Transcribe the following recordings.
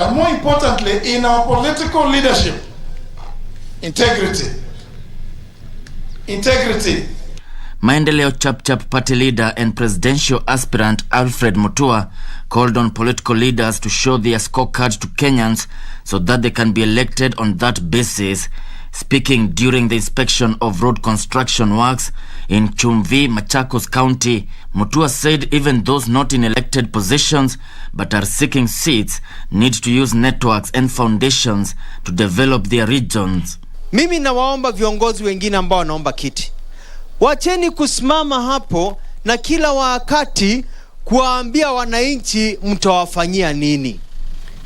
And more importantly, in our political leadership, integrity. Maendeleo Chap party leader and presidential aspirant Alfred Mutua called on political leaders to show their scorecard to Kenyans so that they can be elected on that basis. Speaking during the inspection of road construction works in Chumvi, Machakos County, Mutua said even those not in elected positions but are seeking seats need to use networks and foundations to develop their regions. Mimi nawaomba viongozi wengine ambao wanaomba kiti, wacheni kusimama hapo na kila wakati kuambia wananchi mtawafanyia nini.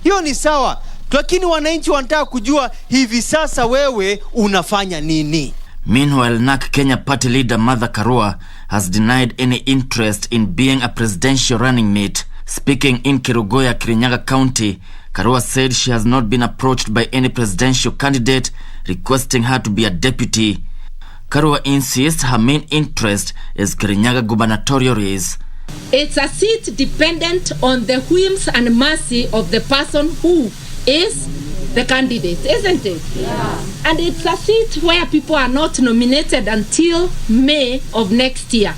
Hiyo ni sawa, lakini wananchi wanataka kujua hivi sasa wewe unafanya nini. Meanwhile, NAK Kenya party leader Martha Karua has denied any interest in being a presidential running mate. Speaking in Kerugoya, Kirinyaga County, Karua said she has not been approached by any presidential candidate requesting her to be a deputy. Karua insists her main interest is Kirinyaga gubernatorial race. It's a seat dependent on the whims and mercy of the person who is the candidate, isn't it? Yeah. And it's a seat where people are not nominated until May of next year.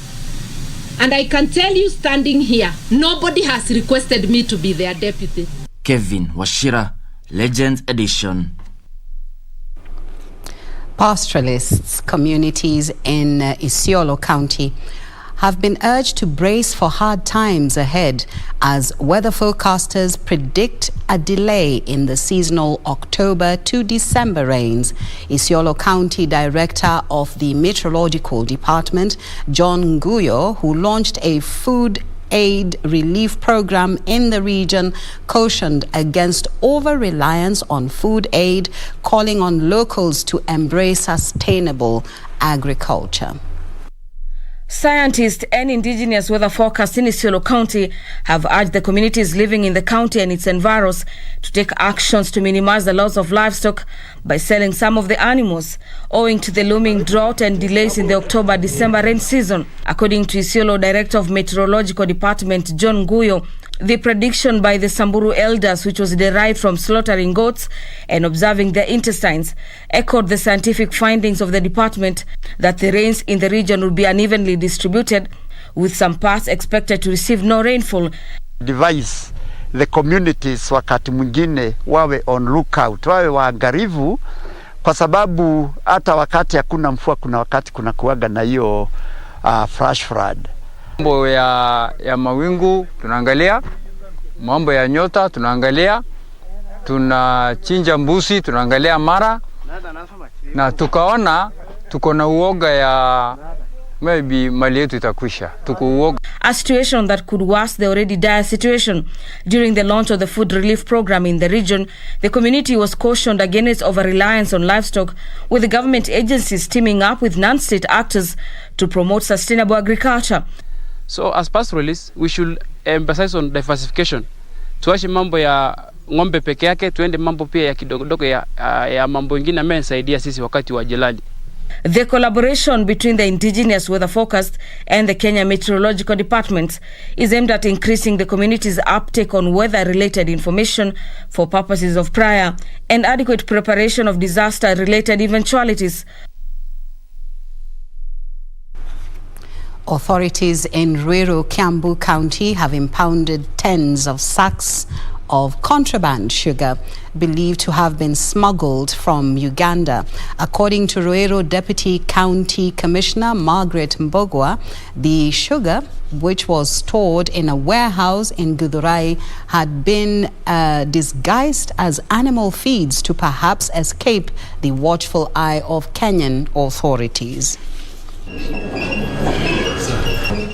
And I can tell you standing here, nobody has requested me to be their deputy. Kevin Washira, Legends Edition. Pastoralists, communities in Isiolo County have been urged to brace for hard times ahead as weather forecasters predict a delay in the seasonal October to December rains. Isiolo County Director of the Meteorological Department, John Nguyo, who launched a food aid relief program in the region, cautioned against over-reliance on food aid, calling on locals to embrace sustainable agriculture. Scientists and indigenous weather forecasts in Isiolo County have urged the communities living in the county and its environs to take actions to minimize the loss of livestock by selling some of the animals, owing to the looming drought and delays in the October-December rain season. According to Isiolo Director of Meteorological Department, John Nguyo, the prediction by the Samburu elders, which was derived from slaughtering goats and observing their intestines, echoed the scientific findings of the department that the rains in the region would be unevenly distributed, with some parts expected to receive no rainfall. Advise the communities wakati mwingine wawe on lookout, wawe waangalifu, kwa sababu hata wakati hakuna mvua kuna wakati kuna kuwaga na hiyo flash flood. Mambo ya mawingu tunaangalia, mambo ya nyota tunaangalia, tunachinja mbuzi tunaangalia mara, na tukaona tuko na uoga ya maybe mali yetu itakwisha. Tuko uoga. A situation that could worsen the already dire situation. During the launch of the food relief program in the region, the community was cautioned against over-reliance on livestock, with the government agencies teaming up with non-state actors to promote sustainable agriculture. So as pastoralists, we should emphasize on diversification. Tuache mambo ya ng'ombe peke yake, tuende mambo pia ya kidogo ya mambo ingine ambayo yanasaidia sisi wakati wa jelali. The collaboration between the indigenous weather forecast and the Kenya Meteorological Department is aimed at increasing the community's uptake on weather-related information for purposes of prior and adequate preparation of disaster-related eventualities. Authorities in Ruiru, Kiambu County have impounded tens of sacks of contraband sugar believed to have been smuggled from Uganda. According to Ruiru Deputy County Commissioner Margaret Mbogwa, the sugar, which was stored in a warehouse in Githurai, had been disguised as animal feeds to perhaps escape the watchful eye of Kenyan authorities.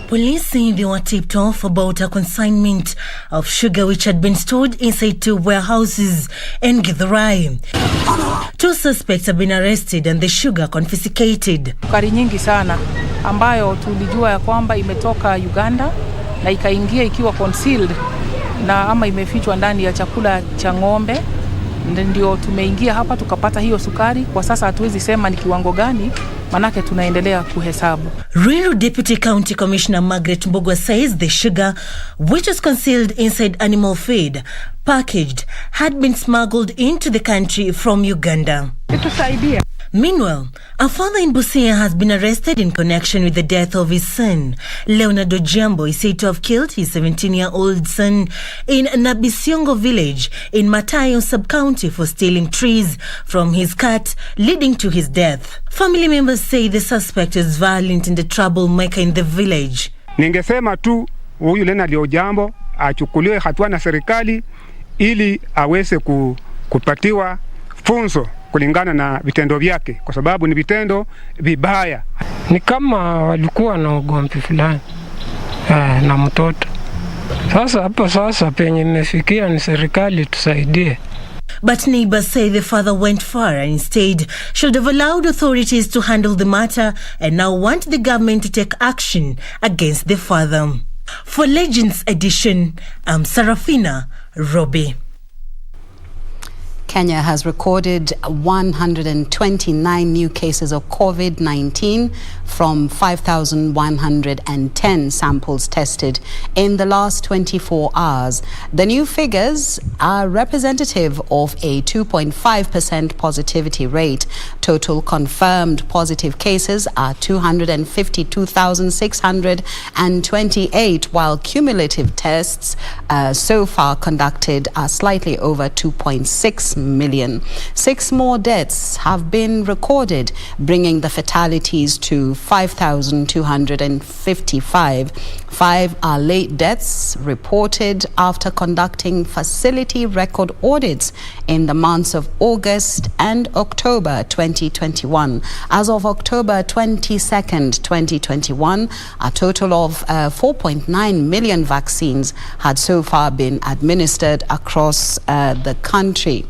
Police say they were tipped off about a consignment of sugar which had been stored inside two warehouses in Githurai. Two suspects have been arrested and the sugar confiscated. Sukari nyingi sana ambayo tulijua ya kwamba imetoka Uganda na ikaingia ikiwa concealed na ama imefichwa ndani ya chakula cha ng'ombe. Ndio tumeingia hapa tukapata hiyo sukari. Kwa sasa hatuwezi sema ni kiwango gani manake tunaendelea kuhesabu. Ruiru Deputy County Commissioner Margaret Mbogwa says the sugar, which was concealed inside animal feed, packaged, had been smuggled into the country from Uganda. Meanwhile, a father in Busia has been arrested in connection with the death of his son. Leonardo Jambo is said to have killed his 17-year-old son in Nabisiongo village in Matayo sub-county for stealing trees from his cart, leading to his death. Family members say the suspect is violent and a troublemaker in the village. Ningesema tu huyu Leonardo Jambo achukuliwe hatua na serikali ili aweze kupatiwa funzo kulingana na vitendo vyake, kwa sababu ni vitendo vibaya. Ni kama walikuwa na ugomvi fulani na mtoto. Sasa penye imefikia ni serikali tusaidie. But neighbors say the father went far and instead should have allowed authorities to handle the matter and now want the government to take action against the father. For Legends Edition, I'm Sarafina Robbie. Kenya has recorded 129 new cases of COVID-19 from 5,110 samples tested in the last 24 hours. The new figures are representative of a 2.5% positivity rate. Total confirmed positive cases are 252,628, while cumulative tests so far conducted are slightly over 2.6 million. 6 more deaths have been recorded, bringing the fatalities to 5,255. 5 are late deaths reported after conducting facility record audits in the months of August and October 2021. As of October 22nd, 2021, a total of 4.9 million vaccines had so far been administered across the country.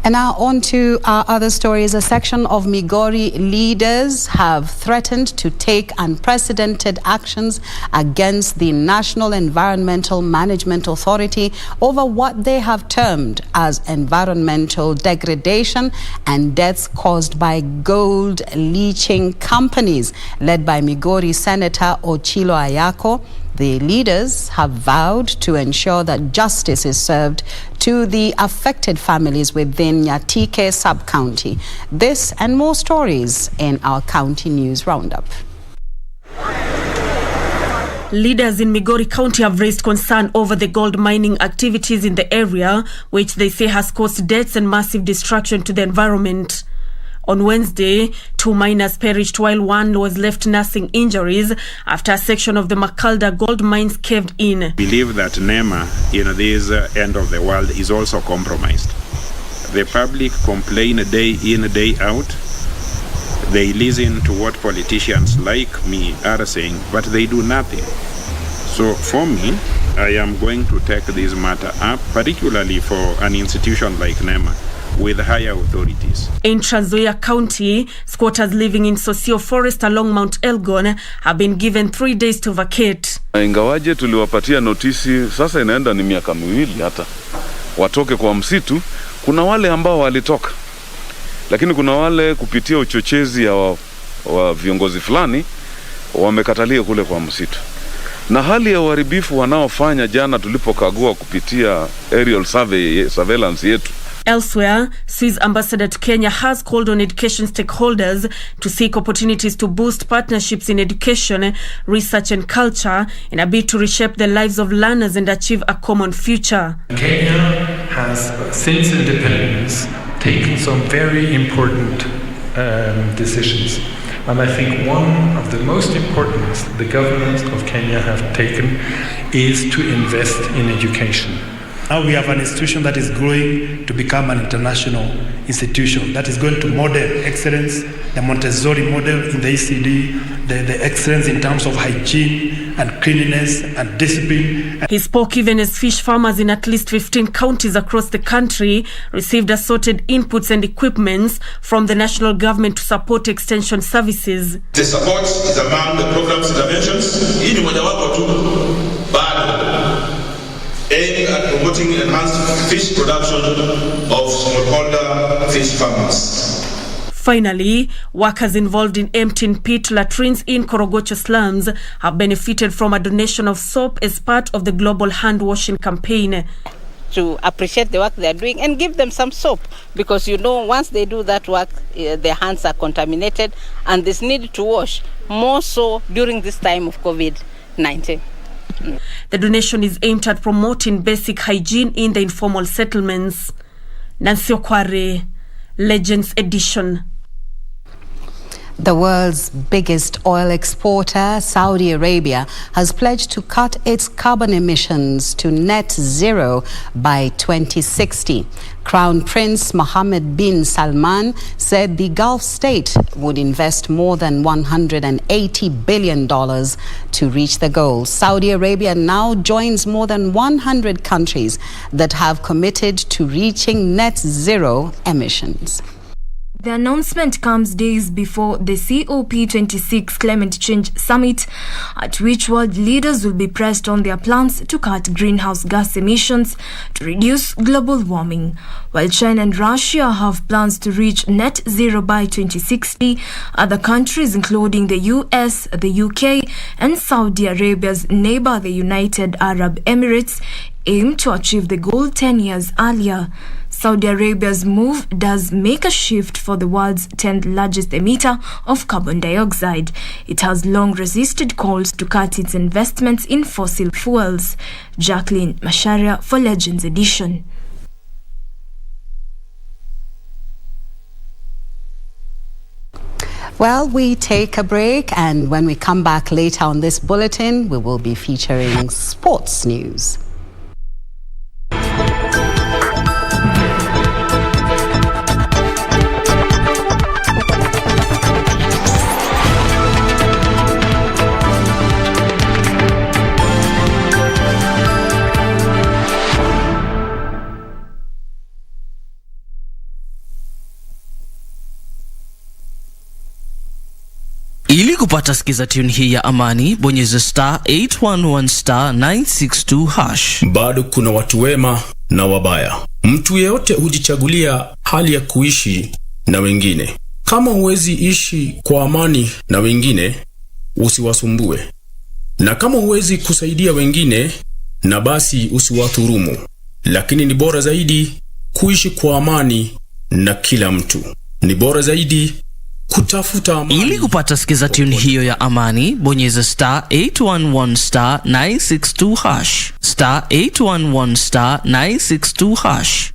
And now on to our other stories. A section of Migori leaders have threatened to take unprecedented actions against the National Environmental Management Authority over what they have termed as environmental degradation and deaths caused by gold leaching companies. Led by Migori Senator Ochilo Ayako, the leaders have vowed to ensure that justice is served to the affected families within Nyatike sub-county. This and more stories in our county news roundup. Leaders in Migori County have raised concern over the gold mining activities in the area, which they say has caused deaths and massive destruction to the environment. On Wednesday, 2 miners perished while one was left nursing injuries after a section of the Makalda gold mines caved in. I believe that NEMA in this end of the world is also compromised. The public complain day in, day out. They listen to what politicians like me are saying, but they do nothing. So for me, I am going to take this matter up, particularly for an institution like NEMA, with higher authorities. In Trans Nzoia County, squatters living in Sosio Forest along Mount Elgon have been given 3 days to vacate. Ingawaje tuliwapatia notisi, sasa inaenda ni miaka miwili hata watoke kwa msitu. Kuna wale ambao walitoka, lakini kuna wale kupitia uchochezi wa viongozi fulani wamekatalia kule kwa msitu. Na hali ya uharibifu wanaofanya, jana tulipokagua kupitia aerial surveillance yetu. Elsewhere, Swiss ambassador to Kenya has called on education stakeholders to seek opportunities to boost partnerships in education, research and culture in a bid to reshape the lives of learners and achieve a common future. Kenya has, since independence, taken some very important decisions. And I think one of the most important the government of Kenya have taken is to invest in education. Now we have an institution that is growing to become an international institution that is going to model excellence, the Montessori model in the ECD, the excellence in terms of hygiene and cleanliness and discipline. He spoke even as fish farmers in at least 15 counties across the country received assorted inputs and equipments from the national government to support extension services. The support is among the program's interventions. aimed at promoting enhanced fish production of smallholder fish farmers. Finally, workers involved in emptying pit latrines in Korogocho slums have benefited from a donation of soap as part of the global hand washing campaign. To appreciate the work they are doing and give them some soap, because once they do that work, their hands are contaminated and this need to wash, more so during this time of COVID-19. The donation is aimed at promoting basic hygiene in the informal settlements. Nancy Okware, Legends Edition. The world's biggest oil exporter, Saudi Arabia, has pledged to cut its carbon emissions to net zero by 2060. Crown Prince Mohammed bin Salman said the Gulf state would invest more than $180 billion to reach the goal. Saudi Arabia now joins more than 100 countries that have committed to reaching net zero emissions. The announcement comes days before the COP26 Climate Change Summit, at which world leaders will be pressed on their plans to cut greenhouse gas emissions to reduce global warming. While China and Russia have plans to reach net zero by 2060, other countries including the US, the UK and Saudi Arabia's neighbor, the United Arab Emirates, aim to achieve the goal 10 years earlier. Saudi Arabia's move does make a shift for the world's 10th largest emitter of carbon dioxide. It has long resisted calls to cut its investments in fossil fuels. Jacqueline Masharia for Legends Edition. Well, we take a break, and when we come back later on this bulletin, we will be featuring sports news. Ili kupata skiza tune hii ya amani, bonyeza *811*962#. Bado kuna watu wema na wabaya. Mtu yeyote hujichagulia hali ya kuishi na wengine. Kama huwezi ishi kwa amani na wengine, usiwasumbue. Na kama huwezi kusaidia wengine, na basi usiwadhulumu. Lakini ni bora zaidi kuishi kwa amani na kila mtu. Ni bora zaidi kutafuta amani. Ili kupata skiza tune hiyo ya amani, bonyeza *811*962#. *811*962#.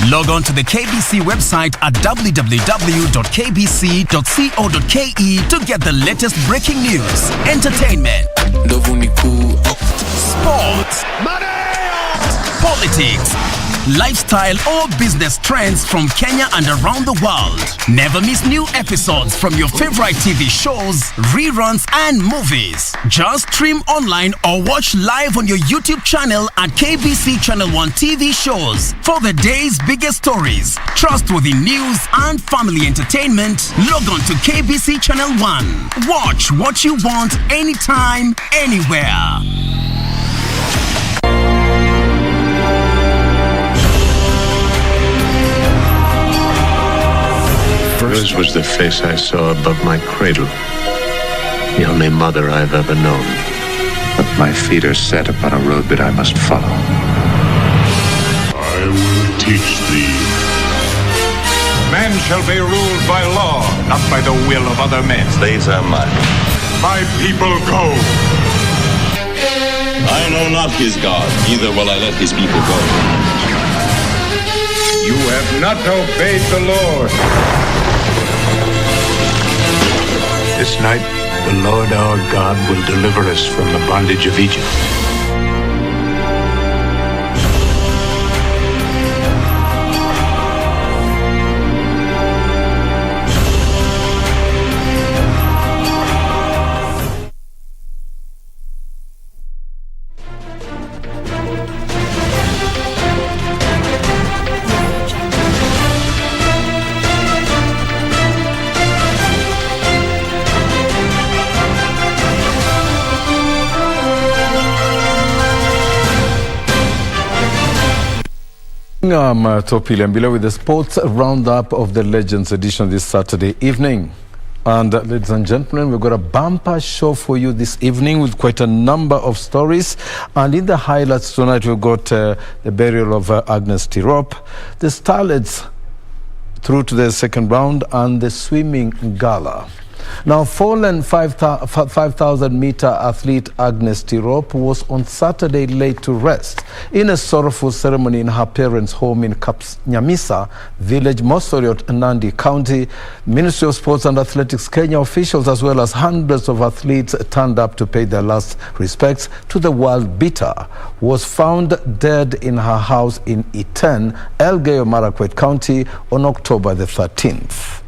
Log on to the KBC website at www.kbc.co.ke to get the latest breaking news, entertainment, sports, politics, lifestyle or business trends from Kenya and around the world. Never miss new episodes from your favorite TV shows, reruns and movies. Just stream online or watch live on your YouTube channel at KBC Channel 1 TV shows. For the day's biggest stories, trustworthy news and family entertainment, log on to KBC Channel 1. Watch what you want anytime, anywhere. Hers was the face I saw above my cradle, the only mother I've ever known. But my feet are set upon a road that I must follow. I will teach thee. Men shall be ruled by law, not by the will of other men. Slaves are mine. My people go. I know not his God, neither will I let his people go. You have not obeyed the Lord. This night, the Lord our God will deliver us from the bondage of Egypt. Topili and below with the sports roundup of the Legends edition this Saturday evening. And ladies and gentlemen, we've got a bumper show for you this evening with quite a number of stories. And in the highlights tonight, we've got the burial of Agnes Tirop, the Starlets through to the second round, and the swimming gala. Now, fallen 5,000-meter athlete Agnes Tirop was on Saturday laid to rest in a sorrowful ceremony in her parents' home in Kapsnyamisa village, Mosoriot, Nandi County. Ministry of Sports and Athletics Kenya officials, as well as hundreds of athletes, turned up to pay their last respects to the world beater, who was found dead in her house in Iten, Elgeyo Marakwet County on October the 13th.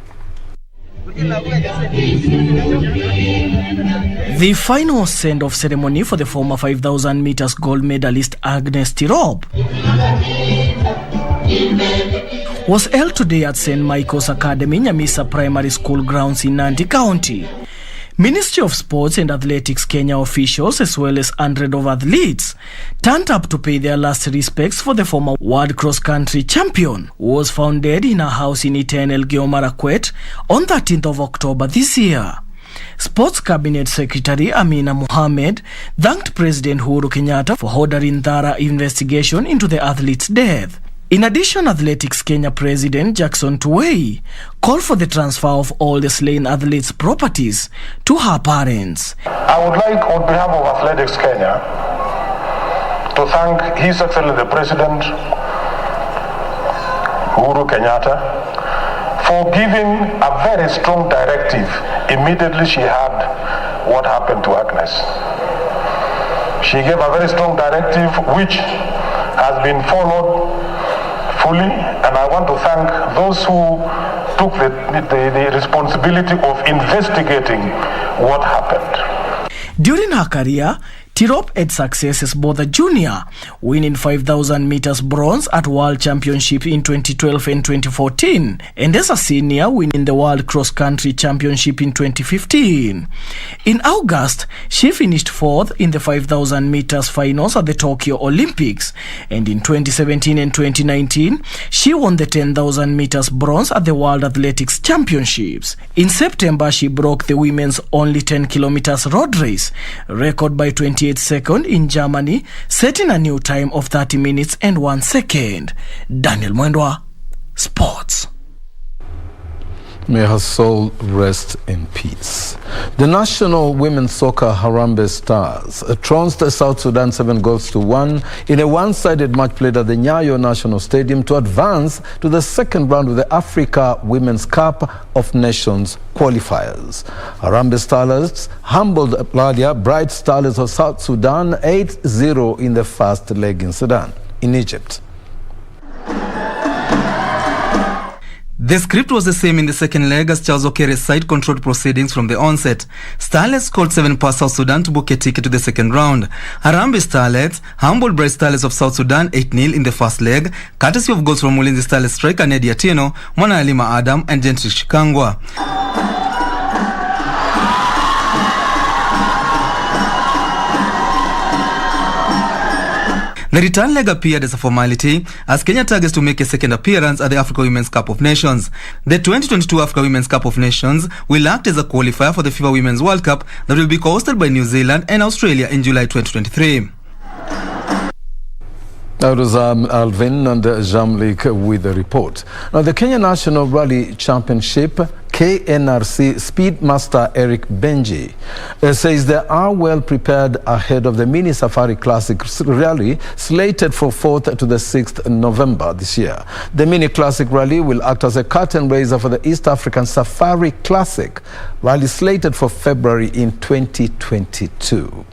The final send-off ceremony for the former 5,000 meters gold medalist Agnes Tirop was held today at St. Michael's Academy, Nyamisa Primary School grounds in Nandi County. Ministry of Sports and Athletics Kenya officials, as well as hundreds of athletes, turned up to pay their last respects for the former world cross-country champion, who was found dead in her house in Iten, Elgeyo Marakwet on 13th of October this year. Sports Cabinet Secretary Amina Mohamed thanked President Uhuru Kenyatta for ordering thorough investigation into the athlete's death. In addition, Athletics Kenya President Jackson Tuwei called for the transfer of all the slain athletes' properties to her parents. I would like, on behalf of Athletics Kenya, to thank His Excellency the President, Uhuru Kenyatta, for giving a very strong directive immediately she heard what happened to Agnes. She gave a very strong directive which has been followed fully, and I want to thank those who took the responsibility of investigating what happened. During her career, Tirop had success as both a junior, winning 5,000 meters bronze at World Championship in 2012 and 2014, and as a senior, winning the World Cross Country Championship in 2015. In August, she finished 4th in the 5,000 meters finals at the Tokyo Olympics, and in 2017 and 2019, she won the 10,000 meters bronze at the World Athletics Championships. In September, she broke the women's only 10 kilometers road race record by 28 seconds in Germany, setting a new time of 30 minutes and 1 second. Daniel Mwendwa, Sports. May her soul rest in peace. The national women's soccer Harambee Stars trounced South Sudan 7-1 in a one-sided match played at the Nyayo National Stadium to advance to the second round of the Africa Women's Cup of Nations qualifiers. Harambee Stars humbled Bright Starlets of South Sudan 8-0 in the first leg in Sudan, in Egypt. The script was the same in the second leg as Charles Okere's side controlled proceedings from the onset. Starlets scored 7 past South Sudan to book a ticket to the second round. Harambee Starlets humbled Bright Starlets of South Sudan 8-0 in the first leg, courtesy of goals from Ulinzi Starlets striker Nedi Atieno, Mwana Halima Adam and Gentry Shikangwa. The return leg appeared as a formality as Kenya targets to make a second appearance at the Africa Women's Cup of Nations. The 2022 Africa Women's Cup of Nations will act as a qualifier for the FIFA Women's World Cup that will be hosted by New Zealand and Australia in July 2023. That was Alvin and Jamlik with the report. Now, the Kenya National Rally Championship, KNRC Speedmaster Eric Benji says they are well prepared ahead of the Mini Safari Classic Rally slated for 4th to the 6th November this year. The Mini Classic Rally will act as a curtain raiser for the East African Safari Classic Rally slated for February in 2022.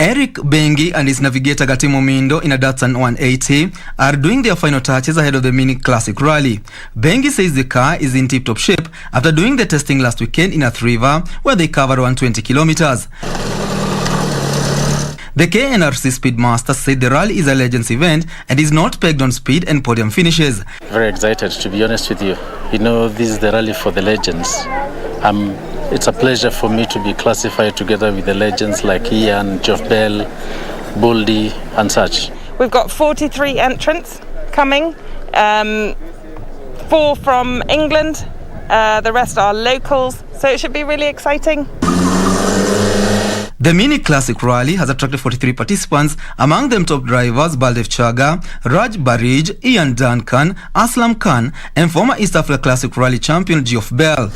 Eric Bengi and his navigator Gatimo Mindo in a Datsun 180 are doing their final touches ahead of the Mini Classic Rally. Bengi says the car is in tip-top shape after doing the testing last weekend in Athi River, where they covered 120 kilometers. The KNRC Speedmaster said the rally is a Legends event and is not pegged on speed and podium finishes. Very excited, to be honest with you. You know, this is the rally for the legends. It's a pleasure for me to be classified together with the legends like Ian, Geoff Bell, Boldy and such. We've got 43 entrants coming, 4 from England, the rest are locals, so it should be really exciting. The mini classic rally has attracted 43 participants, among them top drivers Baldev Chaga, Raj Barij, Ian Duncan, Aslam Khan, and former East Africa Classic Rally champion Geoff Bell.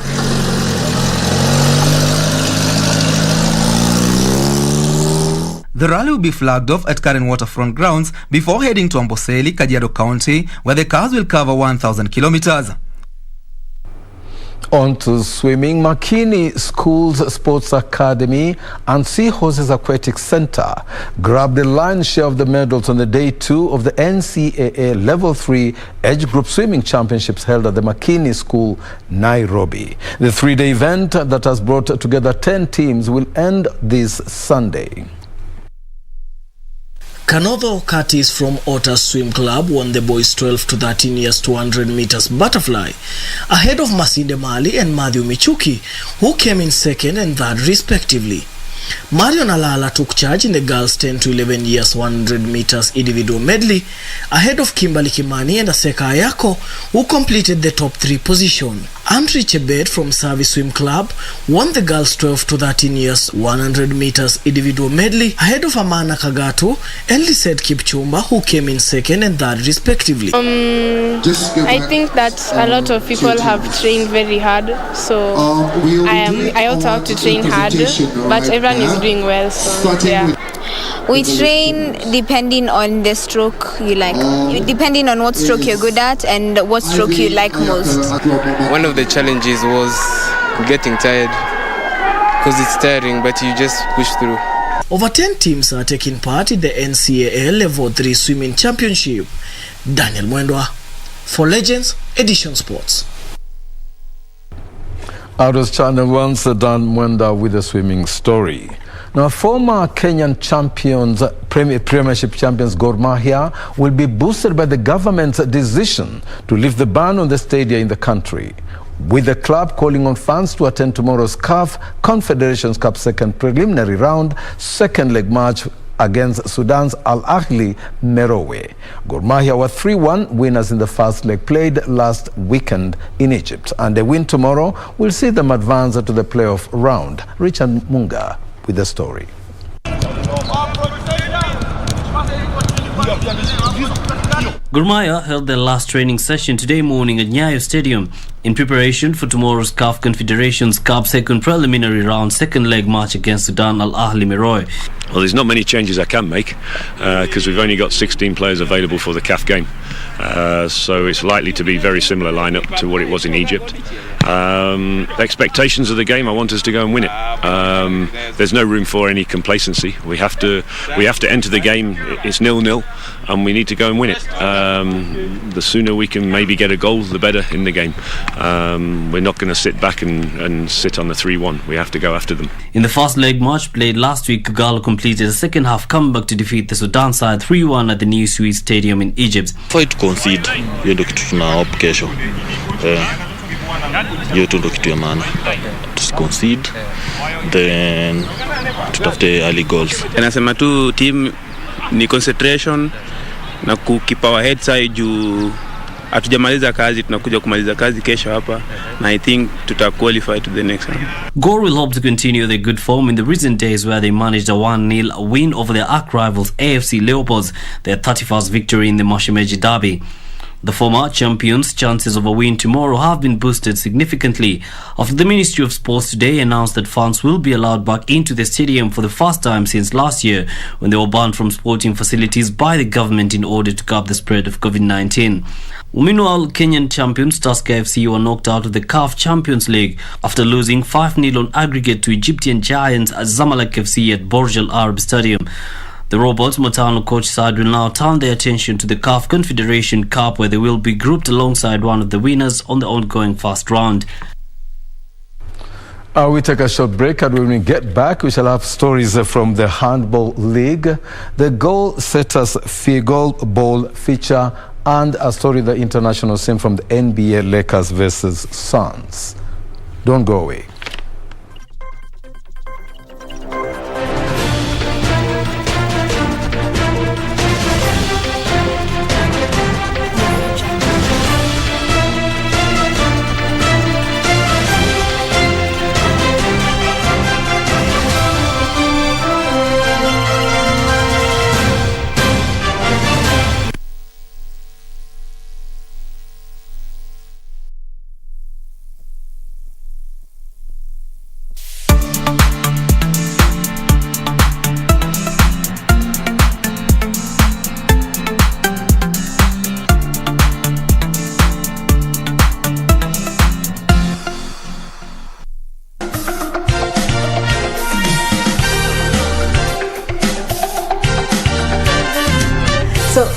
The rally will be flagged off at Karen Waterfront grounds before heading to Amboseli, Kajiado County, where the cars will cover 1,000 kilometers. On to swimming. Makini Schools Sports Academy and Seahorses Aquatic Center grabbed the lion's share of the medals on the day 2 of the NCAA Level 3 Age Group Swimming Championships held at the Makini School, Nairobi. The 3-day event that has brought together 10 teams will end this Sunday. Kanotho Curtis from Otter Swim Club won the boys 12 to 13 years 200 meters butterfly, ahead of Masinde Mali and Matthew Michuki, who came in second and third respectively. Marion Alala took charge in the girls 10 to 11 years 100 meters individual medley, ahead of Kimberly Kimani and Aseka Ayako, who completed the top 3 position. Andri Chebet from Service Swim Club won the girls 12 to 13 years 100 meters individual medley, ahead of Amana Kagatu and Lisette Kipchumba, who came in second and third respectively. I think that a lot of people have trained very hard, so I also have to train hard, but everyone is doing well, so yeah. We train depending on the stroke you like, depending on what stroke you're good at and what stroke you like most. One of the challenges was getting tired, because it's tiring, but you just push through. Over 10 teams are taking part in the NCAA Level 3 Swimming Championship. Daniel Mwendwa for Legends Edition Sports. Out of Channel 1's Dan Mwenda with a swimming story. Now, former Kenyan champions, Premiership champions Gor Mahia will be boosted by the government's decision to lift the ban on the stadia in the country, with the club calling on fans to attend tomorrow's CAF Confederations Cup second preliminary round, second leg match against Sudan's Al Ahli Merowe. Gor Mahia were 3-1 winners in the first leg played last weekend in Egypt, and a win tomorrow will see them advance to the playoff round. Richard Munga with the story. Gor Mahia held their last training session today morning at Nyayo Stadium in preparation for tomorrow's CAF Confederations Cup second preliminary round second leg match against Sudan Al Ahli Merowe. Well, there's not many changes I can make because we've only got 16 players available for the CAF game. So it's likely to be very similar lineup to what it was in Egypt. Expectations of the game, I want us to go and win it. There's no room for any complacency. We have to enter the game. It's 0-0 and we need to go and win it. The sooner we can maybe get a goal, the better in the game. We're not going to sit back and sit on the 3-1. We have to go after them. In the first leg match played last week, Kogalo completed a second half comeback to defeat the Sudan side 3-1 at the New Suez Stadium in Egypt. Fight concede, hiyo ndio kitu tuna hope kesho. Hiyo tu ndio kitu ya maana. Concede, then tutafute early goals. Nasema tu team ni concentration na keep our heads high juu hatujamaliza kazi, tunakuja kumaliza kazi kesho hapa, na I think qualify to the next one. Gor will hope to continue their good form in the recent days where they managed a 1-0 win over their arch rivals AFC Leopards, their 31st victory in the Mashemeji Derby. The former champions' chances of a win tomorrow have been boosted significantly after the Ministry of Sports today announced that fans will be allowed back into the stadium for the first time since last year, when they were banned from sporting facilities by the government in order to curb the spread of COVID-19. Meanwhile, Kenyan champions Tusker FC were knocked out of the CAF Champions League after losing 5-0 on aggregate to Egyptian giants Zamalek FC at Borj Al Arab Stadium. The Robots Matano coach side will now turn their attention to the CAF Confederation Cup, where they will be grouped alongside one of the winners on the ongoing first round. We take a short break, and when we get back, we shall have stories from the Handball League, the goal setters goalball feature, and a story the international scene from the NBA Lakers versus Suns. Don't go away.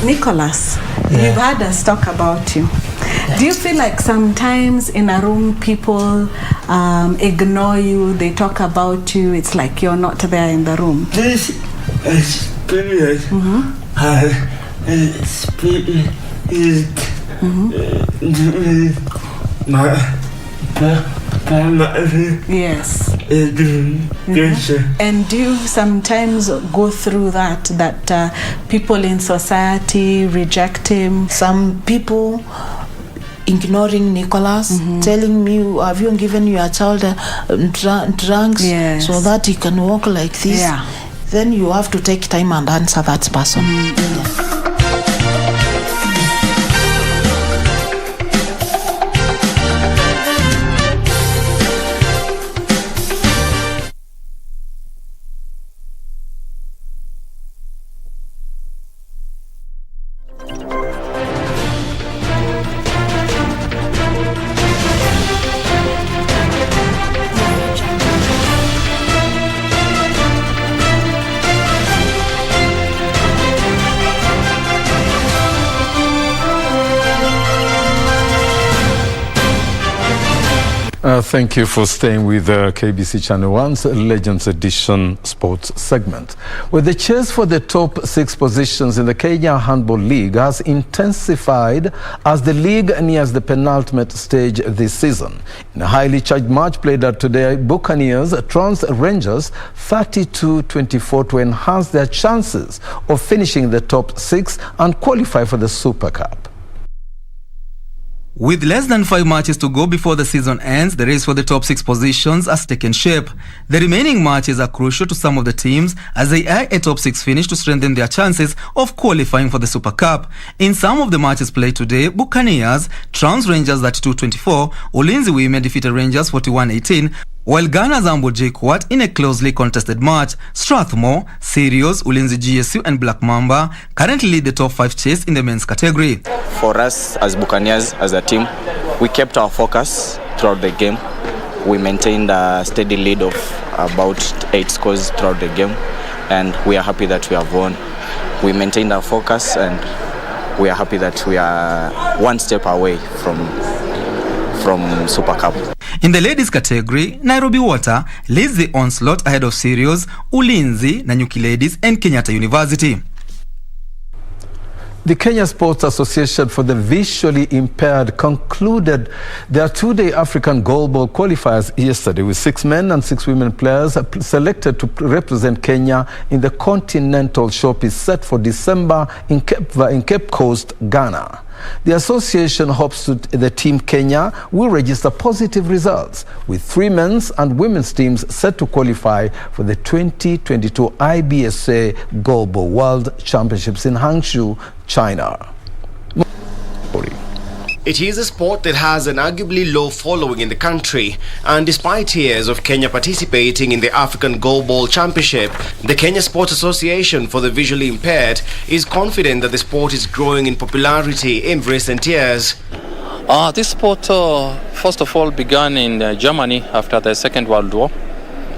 Nicholas, you've had us talk about you. Do you feel like sometimes in a room people ignore you, they talk about you, it's like you're not there in the room? This experience has experienced yes. And do you sometimes go through that people in society reject him? Some people ignoring Nicholas, telling me, have you given your child drugs so that he can walk like this? Then you have to take time and answer that person. Thank you for staying with KBC Channel 1's Legends Edition Sports segment. Well, the chase for the top 6 positions in the Kenya Handball League has intensified as the league nears the penultimate stage this season. In a highly charged match played out today, Buccaneers trounced Rangers 32-24 to enhance their chances of finishing the top 6 and qualify for the Super Cup. With less than 5 matches to go before the season ends, the race for the top 6 positions has taken shape. The remaining matches are crucial to some of the teams as they eye a top 6 finish to strengthen their chances of qualifying for the Super Cup. In some of the matches played today, Buccaneers trounced Rangers 32-24, Ulinzi Women defeated Rangers 41-18, while Ghana's Handball JKUAT in a closely contested match. Strathmore, Sirius, Ulinzi GSU and Black Mamba currently lead the top 5 chase in the men's category. For us as Buccaneers, as a team, we kept our focus throughout the game. We maintained a steady lead of about 8 scores throughout the game, and we are happy that we have won. We maintained our focus and we are happy that we are one step away from Super Cup. In the ladies category, Nairobi Water leads the onslaught ahead of Sirius, Ulinzi, Nanyuki Ladies and Kenyatta University. The Kenya Sports Association for the Visually Impaired concluded their 2-day African goalball qualifiers yesterday with 6 men and 6 women players selected to represent Kenya in the Continental Showpiece set for December in Cape Coast, Ghana. The association hopes the Team Kenya will register positive results, with 3 men's and women's teams set to qualify for the 2022 IBSA Goalball World Championships in Hangzhou, China. It is a sport that has an arguably low following in the country, and despite years of Kenya participating in the African Goalball Championship, the Kenya Sports Association for the Visually Impaired is confident that the sport is growing in popularity in recent years. This sport, first of all, began in Germany after the Second World War.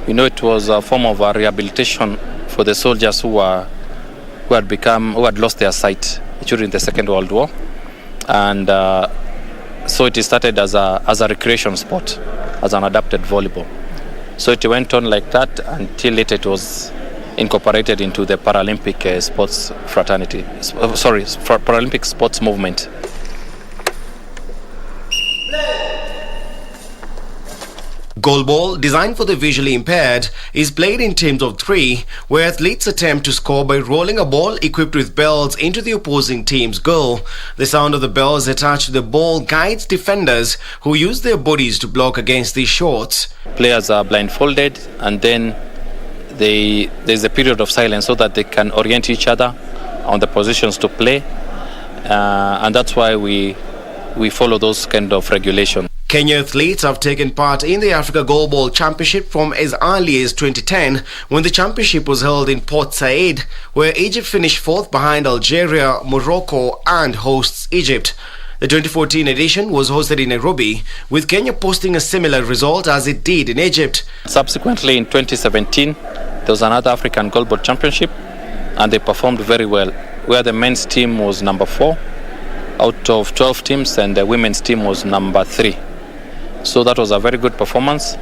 You know, it was a form of rehabilitation for the soldiers who had lost their sight during the Second World War. And so it started as a recreation sport, as an adapted volleyball. So it went on like that until later it was incorporated into the Paralympic sports fraternity. Paralympic sports movement. Goalball, designed for the visually impaired, is played in teams of 3, where athletes attempt to score by rolling a ball equipped with bells into the opposing team's goal. The sound of the bells attached to the ball guides defenders who use their bodies to block against these shots. Players are blindfolded, and then there's a period of silence so that they can orient each other on the positions to play, and that's why we follow those kind of regulations. Kenya athletes have taken part in the Africa Goalball Championship from as early as 2010, when the championship was held in Port Said, where Egypt finished 4th behind Algeria, Morocco and hosts Egypt. The 2014 edition was hosted in Nairobi, with Kenya posting a similar result as it did in Egypt. Subsequently, in 2017, there was another African Goalball Championship, and they performed very well where the men's team was number 4 out of 12 teams and the women's team was number 3. So that was a very good performance.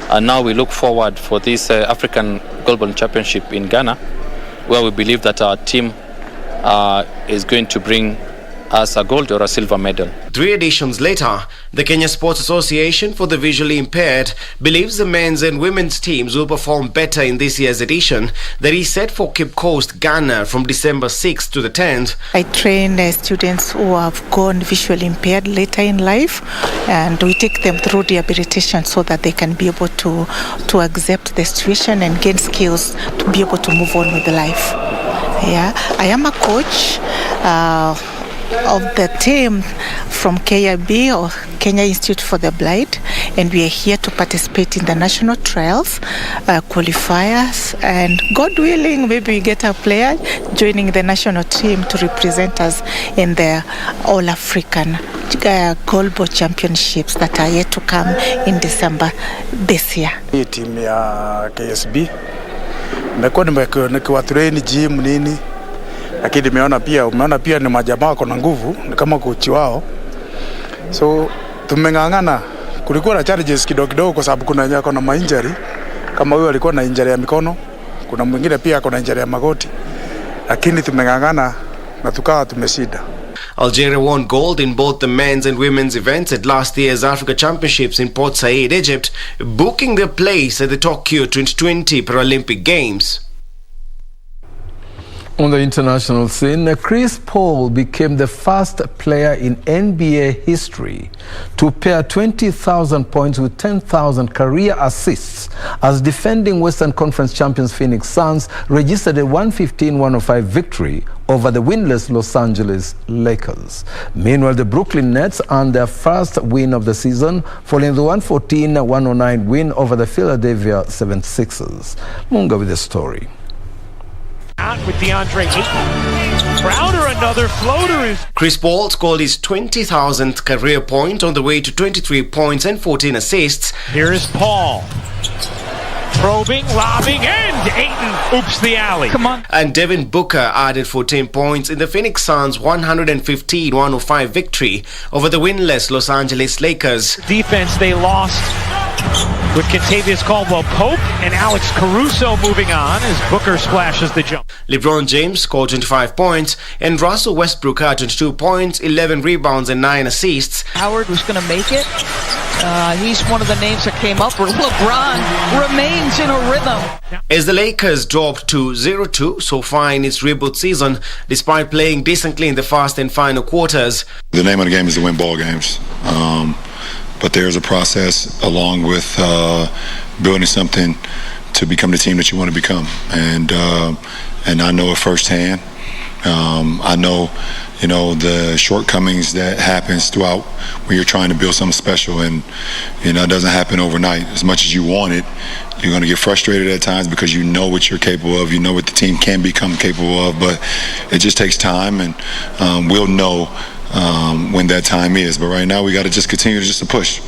And now we look forward for this African Goalball Championship in Ghana, where we believe that our team is going to bring us a gold or a silver medal. 3 editions later, the Kenya Sports Association for the Visually Impaired believes the men's and women's teams will perform better in this year's edition that is set for Cape Coast, Ghana from December 6th to the 10th. I train students who have gone visually impaired later in life, and we take them through rehabilitation so that they can be able to accept the situation and gain skills to be able to move on with life. Yeah, I am a coach of the team from KIB, or Kenya Institute for the Blind, and we are here to participate in the national trials, qualifiers, and God willing, maybe we get a player joining the national team to represent us in the All-African Goalball Championships that are yet to come in December this year. Hii timu ya KSB nimekuwa nikiwatrain gym nini, lakini umeona pia ni majamaa wako na nguvu, ni kama kochi wao. So tumeng'ang'ana, kulikuwa na challenges kidogo kwa sababu kuna nyako na injury, kama huyo alikuwa na injury ya mikono, kuna mwingine pia ako na injury ya magoti, lakini tumeng'ang'ana na tukawa tumeshinda. Algeria won gold in both the men's and women's events at last year's Africa Championships in Port Said, Egypt, booking their place at the Tokyo 2020 Paralympic Games. On the international scene, Chris Paul became the first player in NBA history to pair 20,000 points with 10,000 career assists as defending Western Conference champions Phoenix Suns registered a 115-105 victory over the winless Los Angeles Lakers. Meanwhile, the Brooklyn Nets earned their first win of the season following the 114-109 win over the Philadelphia 76ers. Munga with the story. Out with DeAndre Ayton. Crowder, another floater is... Chris Paul scored his 20,000th career point on the way to 23 points and 14 assists. Here is Paul. Probing, lobbing, and Ayton oops the alley. Come on. And Devin Booker added 14 points in the Phoenix Suns' 115-105 victory over the winless Los Angeles Lakers. Defense, they lost with Kentavious Caldwell-Pope and Alex Caruso moving on as Booker splashes the jump. LeBron James scored 25 points and Russell Westbrook had 22 points, 11 rebounds and 9 assists. Howard was going to make it. He's one of the names that came up. LeBron remains in a rhythm. As the Lakers dropped to 0-2 so far in its reboot season, despite playing decently in the first and final quarters. The name of the game is to win ball games. But there's a process along with building something to become the team that you want to become. And I know it firsthand. I know, the shortcomings that happens throughout when you're trying to build something special, and it doesn't happen overnight. As much as you want it, you're going to get frustrated at times because you know what you're capable of, you know what the team can become capable of, but it just takes time, and we'll know when that time is. But right now we got to just continue to push.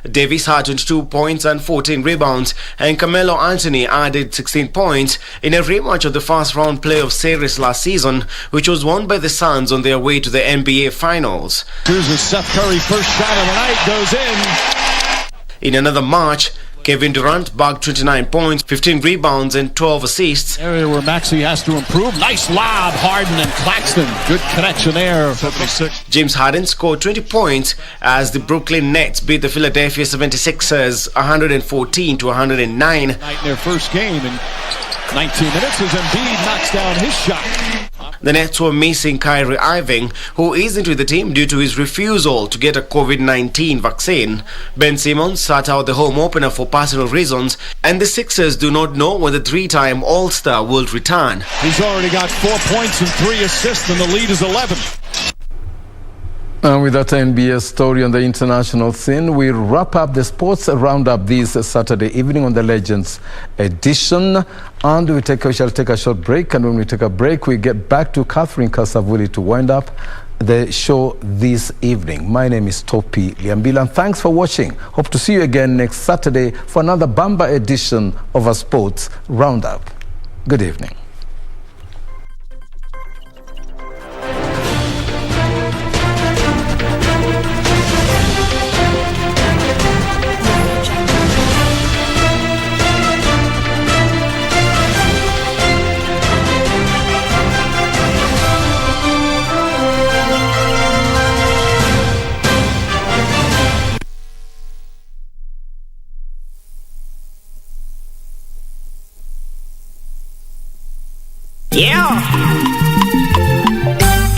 Davis had 22 points and 14 rebounds, and Carmelo Anthony added 16 points in a rematch of the first round playoff series last season, which was won by the Suns on their way to the NBA Finals. Here's a Seth Curry first shot of the night, goes in. In another match, Kevin Durant bagged 29 points, 15 rebounds and 12 assists. Area where Maxey has to improve. Nice lob, Harden and Claxton. Good connection there. 76. James Harden scored 20 points as the Brooklyn Nets beat the Philadelphia 76ers 114-109. Night in their first game in 19 minutes as Embiid knocks down his shot. The Nets were missing Kyrie Irving, who isn't with the team due to his refusal to get a COVID-19 vaccine. Ben Simmons sat out the home opener for personal reasons, and the Sixers do not know when the three-time All-Star will return. He's already got 4 points and 3 assists, and the lead is 11. And with that NBA story on the international scene, we wrap up the sports roundup this Saturday evening on the Legends edition. And we shall take a short break. And when we take a break, we get back to Catherine Kasavuli to wind up the show this evening. My name is Topi Liambila, and thanks for watching. Hope to see you again next Saturday for another Bamba edition of our sports roundup. Good evening.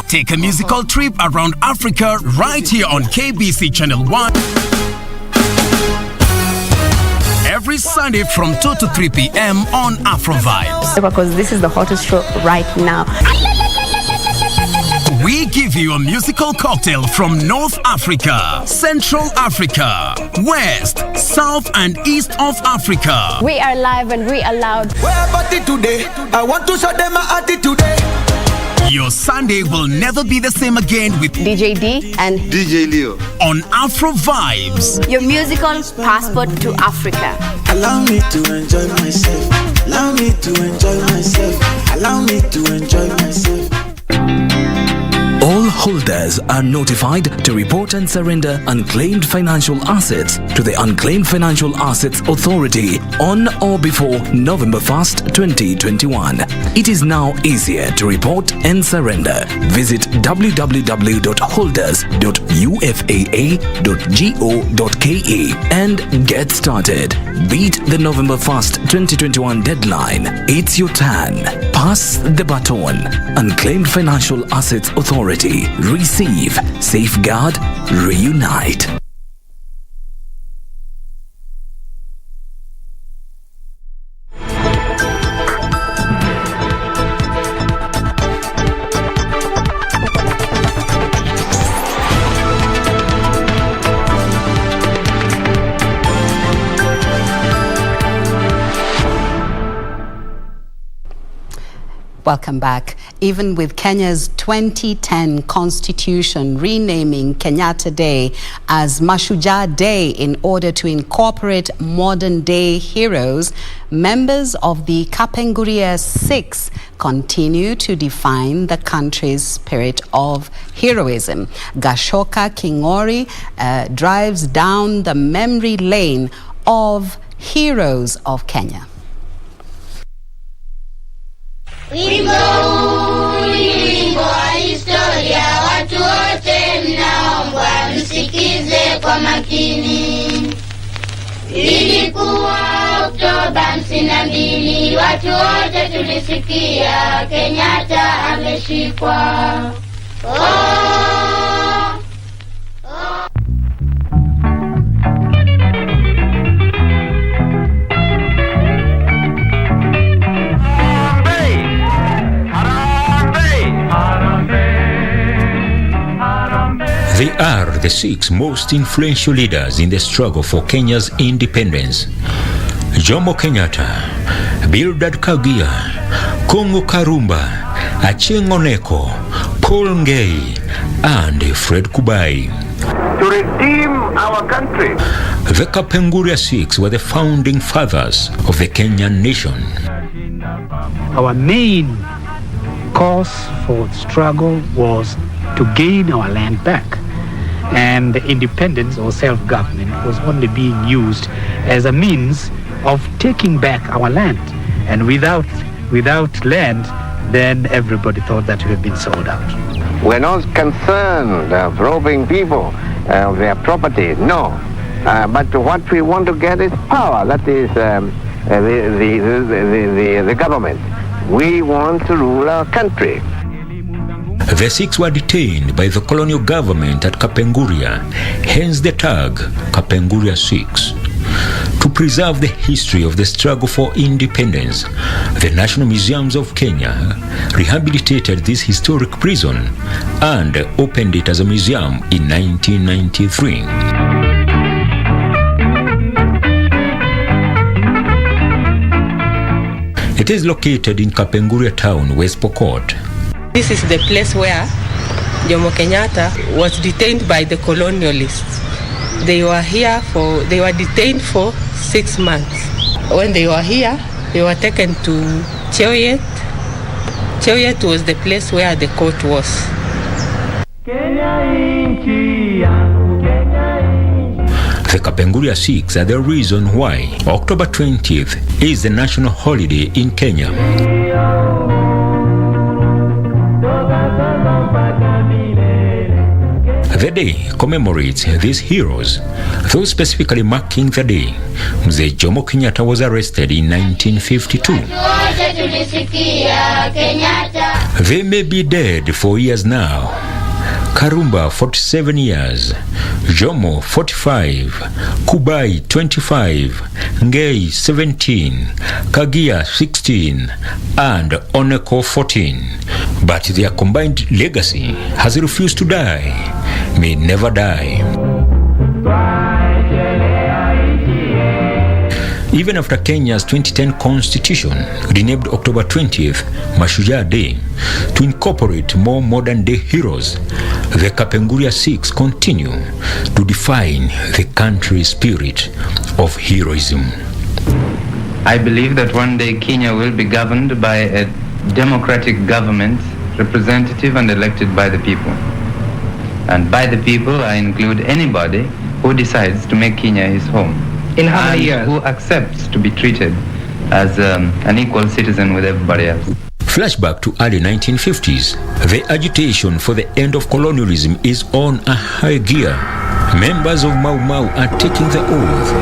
Take a musical trip around Africa right here on KBC Channel 1. Every Sunday from 2 to 3 p.m. on Afro Vibes. Because this is the hottest show right now. We give you a musical cocktail from North Africa, Central Africa, West, South and East of Africa. We are live and we are loud. Where about it today? I want to show them my attitude today. Your Sunday will never be the same again with DJ D and DJ Leo on Afro Vibes. Your musical passport to Africa. Allow me to enjoy myself. Allow me to enjoy myself. Allow me to enjoy myself. All holders are notified to report and surrender unclaimed financial assets to the Unclaimed Financial Assets Authority on or before November 1st, 2021. It is now easier to report and surrender. Visit www.holders.ufaa.go.ke and get started. Beat the November 1st, 2021 deadline. It's your turn. Pass the baton. Unclaimed Financial Assets Authority. Receive, safeguard, reunite. Welcome back. Even with Kenya's 2010 constitution renaming Kenyatta Day as Mashujaa Day in order to incorporate modern day heroes, members of the Kapenguria Six continue to define the country's spirit of heroism. Gashoka Kingori drives down the memory lane of heroes of Kenya. Wimbo huu ni wimbo wa historia, watu wote mnaombwa msikize kwa makini. Ilikuwa Oktoba 52, watu wote tulisikia Kenyatta ameshikwa. They are the six most influential leaders in the struggle for Kenya's independence. Jomo Kenyatta, Bildad Kagia, Kongo Karumba, Achieng' Oneko, Paul Ngei, and Fred Kubai. To redeem our country. The Kapenguria Six were the founding fathers of the Kenyan nation. Our main cause for struggle was to gain our land back. And the independence or self-government was only being used as a means of taking back our land. And without land, then everybody thought that we had been sold out. We're not concerned of robbing people of their property, no. But what we want to get is power, that is the government. We want to rule our country. The six were detained by the colonial government at Kapenguria, hence the tag Kapenguria Six. To preserve the history of the struggle for independence, the National Museums of Kenya rehabilitated this historic prison and opened it as a museum in 1993. It is located in Kapenguria town, West Pokot. This is the place where Jomo Kenyatta was detained by the colonialists. They were detained for 6 months. When they were here, they were taken to Cheoyet. Cheoyet was the place where the court was. The Kapenguria Six are the reason why October 20th is the national holiday in Kenya. The day commemorates these heroes, though specifically marking the day Mzee Jomo Kenyatta was arrested in 1952. They may be dead for years now. Karumba 47 years, Jomo 45, Kubai 25, Ngei 17, Kagia 16, and Oneko 14. But their combined legacy has refused to die, may never die. Even after Kenya's 2010 constitution renamed October 20th Mashujaa Day to incorporate more modern-day heroes, the Kapenguria Six continue to define the country's spirit of heroism. I believe that one day Kenya will be governed by a democratic government, representative and elected by the people. And by the people, I include anybody who decides to make Kenya his home. In how many years? Who accepts to be treated as an equal citizen with everybody else. Flashback to early 1950s, the agitation for the end of colonialism is on a high gear. Members of Mau Mau are taking the oath.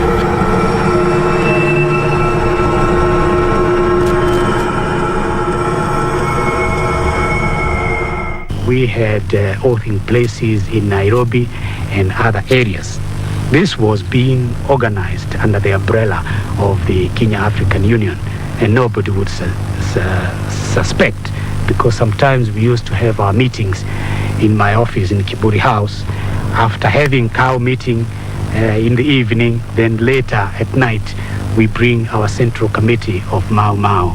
We had oathing places in Nairobi and other areas. This was being organized under the umbrella of the Kenya African Union, and nobody would suspect, because sometimes we used to have our meetings in my office in Kiburi House. After having cow meeting in the evening, then later at night we bring our central committee of Mau Mau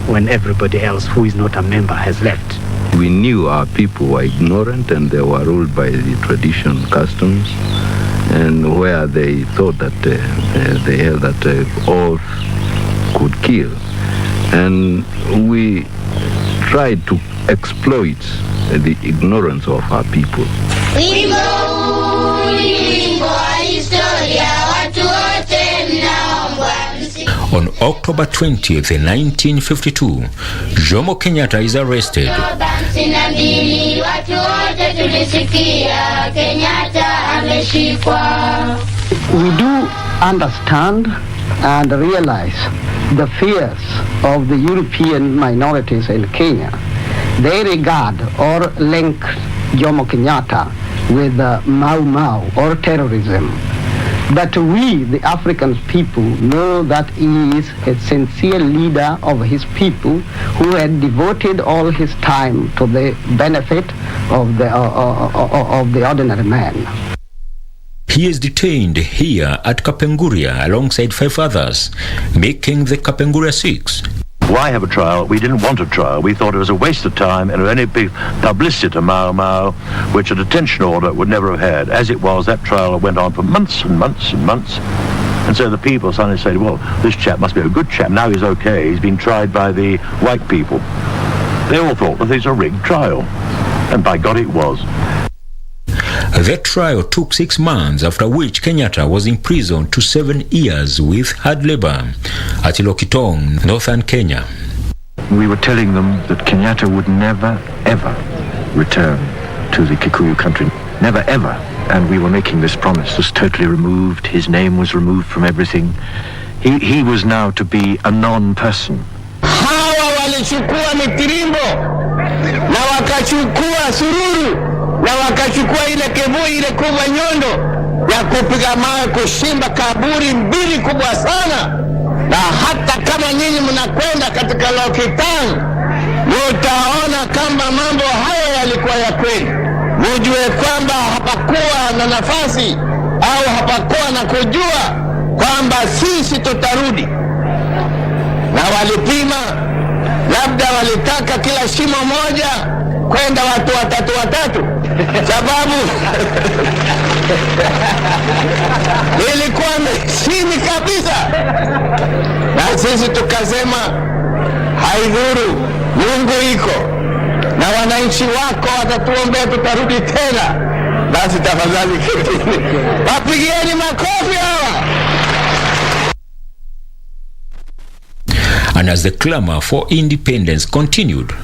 when everybody else who is not a member has left. We knew our people were ignorant and they were ruled by the tradition customs, and where they thought that they held that oath could kill. And we tried to exploit the ignorance of our people. On October 20th, 1952, Jomo Kenyatta is arrested. We do understand and realize the fears of the European minorities in Kenya. They regard or link Jomo Kenyatta with Mau Mau or terrorism. But we, the African people, know that he is a sincere leader of his people who had devoted all his time to the benefit of the ordinary man. He is detained here at Kapenguria alongside 5 others, making the Kapenguria Six. Why have a trial? We didn't want a trial. We thought it was a waste of time and it would only be publicity to Mau Mau, which a detention order would never have had. As it was, that trial went on for months and months and months. And so the people suddenly said, well, this chap must be a good chap. Now he's okay. He's been tried by the white people. They all thought that it's a rigged trial. And by God, it was. The trial took 6 months, after which Kenyatta was imprisoned to 7 years with hard labor at Lokitong, northern Kenya. We were telling them that Kenyatta would never, ever return to the Kikuyu country. Never, ever. And we were making this promise. Was totally removed. His name was removed from everything. He was now to be a non-person. Hawa walichukua mitirimbo na wakachukua sururu na wakachukua ile kebui ile kubwa nyondo ya kupiga mawe kushimba kaburi mbili kubwa sana. Na hata kama nyinyi mnakwenda katika Lokitang, mtaona kama mambo hayo yalikuwa ya kweli. Mjue kwamba hapakuwa na nafasi au hapakuwa na kujua kwamba sisi tutarudi. Na walipima, labda walitaka kila shimo moja kwenda watu watatu, sababu ilikuwa chini kabisa. Na sisi tukasema haidhuru, Mungu iko na wananchi wako watatuombea tutarudi tena. Basi tafadhali wapigieni makofi hawa. And as the clamor for independence continued,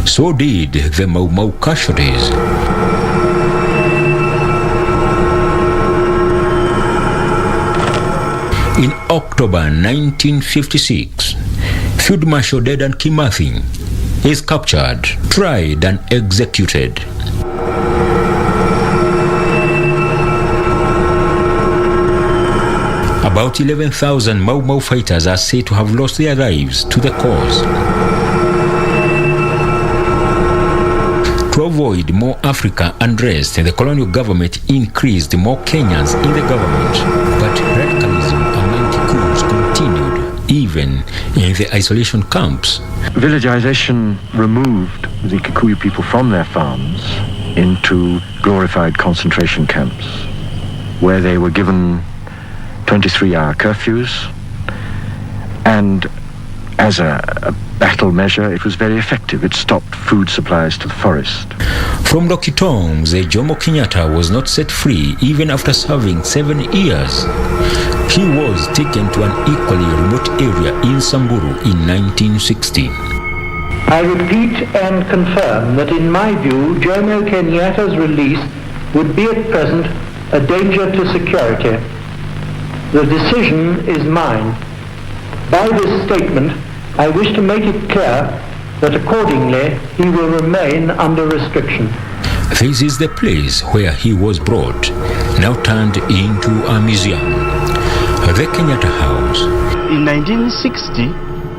so did the Mau Mau casualties. In October 1956, Field Marshal Dedan Kimathi is captured, tried and executed. About 11,000 Mau Mau fighters are said to have lost their lives to the cause. To avoid more Africa unrest, the colonial government increased more Kenyans in the government, but radicalism among Kikuus continued even in the isolation camps. Villagization removed the Kikuyu people from their farms into glorified concentration camps, where they were given 23-hour curfews, and as a battle measure, it was very effective. It stopped food supplies to the forest. From Lokitongs, Jomo Kenyatta was not set free even after serving 7 years. He was taken to an equally remote area in Samburu in 1960. I repeat and confirm that in my view, Jomo Kenyatta's release would be at present a danger to security. The decision is mine. By this statement, I wish to make it clear that accordingly he will remain under restriction. This is the place where he was brought, now turned into a museum, the Kenyatta House. In 1960,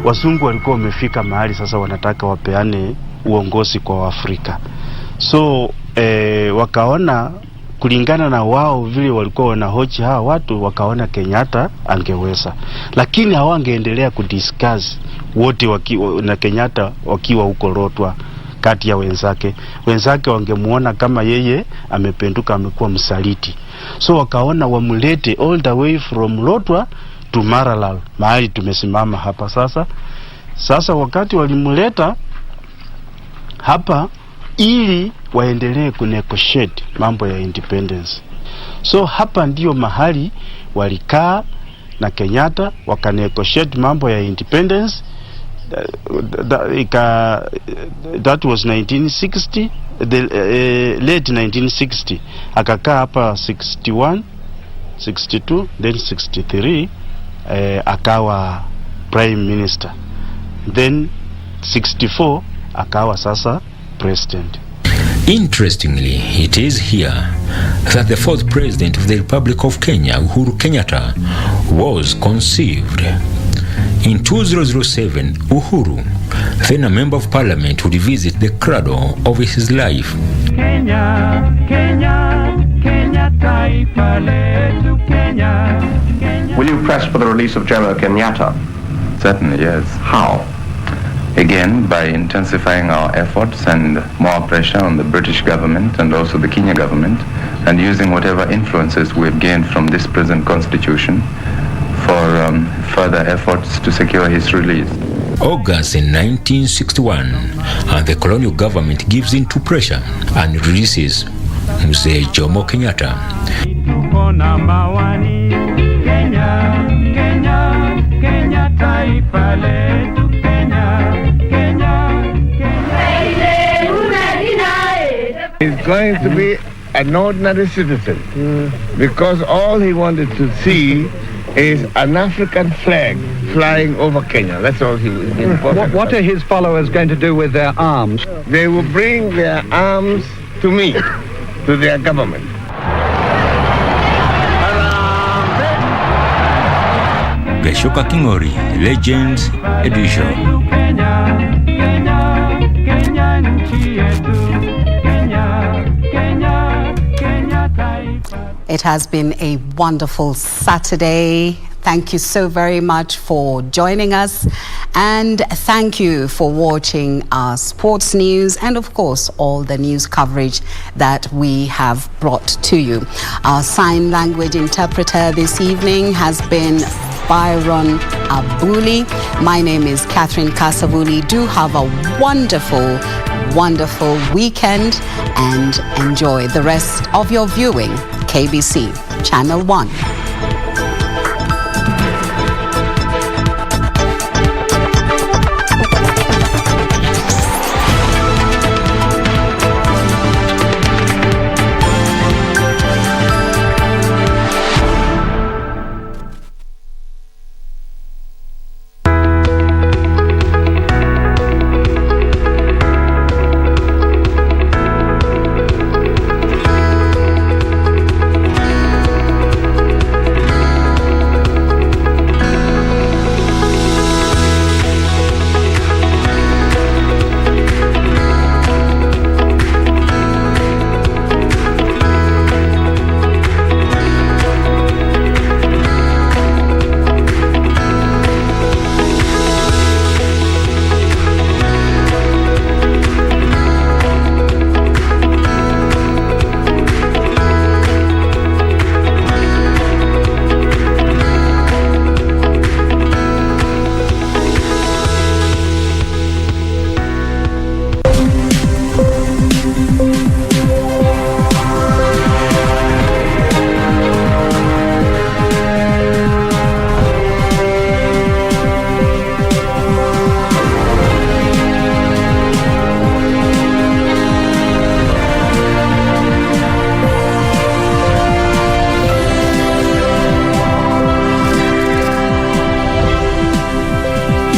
wazungu walikuwa wamefika mahali sasa wanataka wapeane uongozi kwa Afrika. So wakaona kulingana na wao vile walikuwa wanahoji hawa watu, wakaona Kenyatta angeweza, lakini hawangeendelea kudiscuss wote na Kenyatta wakiwa huko Lotwa kati ya wenzake wangemuona kama yeye amependuka, amekuwa msaliti. So wakaona wamulete all the way from Lotwa to Maralal, mahali tumesimama hapa sasa wakati walimuleta hapa ili waendelee kunegotiate mambo ya independence. So hapa ndio mahali walikaa na Kenyatta wakanegotiate mambo ya independence. That was 1960, late 1960. Akakaa hapa 61, 62, then 63 akawa prime minister. Then 64 akawa sasa president. Interestingly, it is here that the fourth president of the Republic of Kenya, Uhuru Kenyatta, was conceived. In 2007, Uhuru, then a member of parliament, would visit the cradle of his life. Kenya, Kenya, Kenya, taifa letu Kenya. Will you press for the release of Jomo Kenyatta? Certainly, yes. How? Again, by intensifying our efforts and more pressure on the British government and also the Kenya government, and using whatever influences we have gained from this present constitution for further efforts to secure his release. August in 1961, and the colonial government gives in to pressure and releases Mzee Jomo Kenyatta. Kenya, Kenya, Kenya, taifa letu Kenya, Kenya, Kenya. He's going to be an ordinary citizen because all he wanted to see is an African flag flying over Kenya. That's all he was important. What are his followers going to do with their arms? They will bring their arms to me, to their government. Geshoka Kingori, Legends Edition. It has been a wonderful Saturday. Thank you so very much for joining us, and thank you for watching our sports news and of course all the news coverage that we have brought to you. Our sign language interpreter this evening has been Byron Abuli. My name is Catherine Kasavuli. Do have a wonderful weekend and enjoy the rest of your viewing. KBC Channel 1.